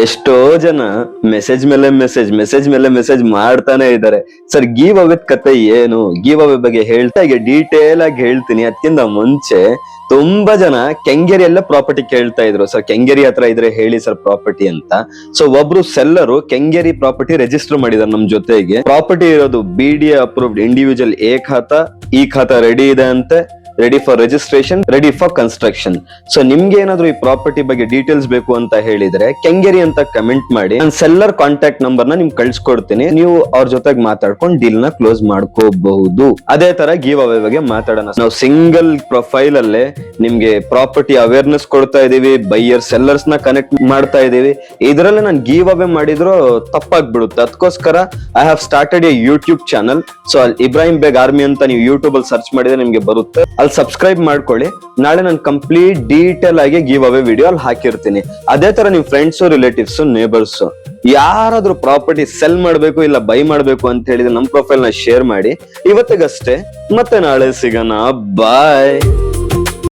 ಎಷ್ಟೋ ಜನ ಮೆಸೇಜ್ ಮೇಲೆ ಮೆಸೇಜ್ ಮಾಡ್ತಾನೆ ಇದ್ದಾರೆ. ಸರ್ ಗಿವ್ ಅವೇ ಕತೆ ಏನು, ಗಿವ್ ಅವೇ ಬಗ್ಗೆ ಹೇಳ್ತಾ ಡೀಟೇಲ್ ಆಗಿ ಹೇಳ್ತೀನಿ. ಅದಕ್ಕಿಂತ ಮುಂಚೆ ತುಂಬಾ ಜನ ಕೆಂಗೇರಿ ಎಲ್ಲ ಪ್ರಾಪರ್ಟಿ ಕೇಳ್ತಾ ಇದ್ರು. ಸರ್ ಕೆಂಗೇರಿ ಹತ್ರ ಇದ್ರೆ ಹೇಳಿ ಸರ್ ಪ್ರಾಪರ್ಟಿ ಅಂತ. ಸೊ ಒಬ್ರು ಸೆಲ್ಲರು ಕೆಂಗೇರಿ ಪ್ರಾಪರ್ಟಿ ರಿಜಿಸ್ಟರ್ ಮಾಡಿದಾರೆ ನಮ್ ಜೊತೆಗೆ. ಪ್ರಾಪರ್ಟಿ ಇರೋದು BDA ಅಪ್ರೂವ್ಡ್ ಇಂಡಿವಿಜುವಲ್ ಎ ಖಾತಾ, ಈ ಖಾತಾ ರೆಡಿ ಇದೆ ಅಂತೆ, ready for registration, ready for construction. So ನಿಮ್ಗೆ ಏನಾದ್ರು ಈ ಪ್ರಾಪರ್ಟಿ ಬಗ್ಗೆ ಡೀಟೇಲ್ಸ್ ಬೇಕು ಅಂತ ಹೇಳಿದ್ರೆ ಕೆಂಗೇರಿ ಅಂತ ಕಮೆಂಟ್ ಮಾಡಿ, ನಾನು ಸೆಲ್ಲರ್ ಕಾಂಟ್ಯಾಕ್ಟ್ ನಂಬರ್ ನ ನಿಮ್ಗೆ ಕಳ್ಸಿಕೊಡ್ತೀನಿ. ನೀವು ಅವ್ರ ಜೊತೆಗೆ ಮಾತಾಡ್ಕೊಂಡು ಡೀಲ್ ನ ಕ್ಲೋಸ್ ಮಾಡ್ಕೋಬಹುದು. ಅದೇ ತರ ಗಿವ್ ಅವೇ ಬಗ್ಗೆ ಮಾತಾಡೋಣ. ನಾವು ಸಿಂಗಲ್ ಪ್ರೊಫೈಲ್ ಅಲ್ಲೇ ನಿಮ್ಗೆ ಪ್ರಾಪರ್ಟಿ ಅವೇರ್ನೆಸ್ ಕೊಡ್ತಾ ಇದೀವಿ, ಬೈಯರ್ ಸೆಲ್ಲರ್ಸ್ ನ ಕನೆಕ್ಟ್ ಮಾಡ್ತಾ ಇದೀವಿ. ಇದರಲ್ಲೇ ನಾನು ಗಿವ್ ಅವೇ ಮಾಡಿದ್ರು ತಪ್ಪಾಗ್ಬಿಡುತ್ತೆ. ಅದಕ್ಕೋಸ್ಕರ I have started A YouTube channel. So Ibrahim Baig army ಅಂತ ನೀವು ಯೂಟ್ಯೂಬ್ ಅಲ್ಲಿ ಸರ್ಚ್ ಮಾಡಿದ್ರೆ ನಿಮ್ಗೆ ಬರುತ್ತೆ. ಅಲ್ಲಿ ಸಬ್ಸ್ಕ್ರೈಬ್ ಮಾಡ್ಕೊಳ್ಳಿ. ನಾಳೆ ನಾನು ಕಂಪ್ಲೀಟ್ ಡೀಟೇಲ್ ಆಗಿ ಗಿವ್ ಅವೇ ವಿಡಿಯೋ ಅಲ್ಲಿ ಹಾಕಿರ್ತೀನಿ. ಅದೇ ತರ ನಿಮ್ ಫ್ರೆಂಡ್ಸ್, ರಿಲೇಟಿವ್ಸ್, ನೇಬರ್ಸ್ ಯಾರಾದ್ರೂ ಪ್ರಾಪರ್ಟಿ ಸೆಲ್ ಮಾಡ್ಬೇಕು ಇಲ್ಲ ಬೈ ಮಾಡ್ಬೇಕು ಅಂತ ಹೇಳಿದ್ರೆ ನಮ್ ಪ್ರೊಫೈಲ್ ನ ಶೇರ್ ಮಾಡಿ. ಇವತ್ತಿಗಷ್ಟೇ, ಮತ್ತೆ ನಾಳೆ ಸಿಗೋಣ. ಬಾಯ್.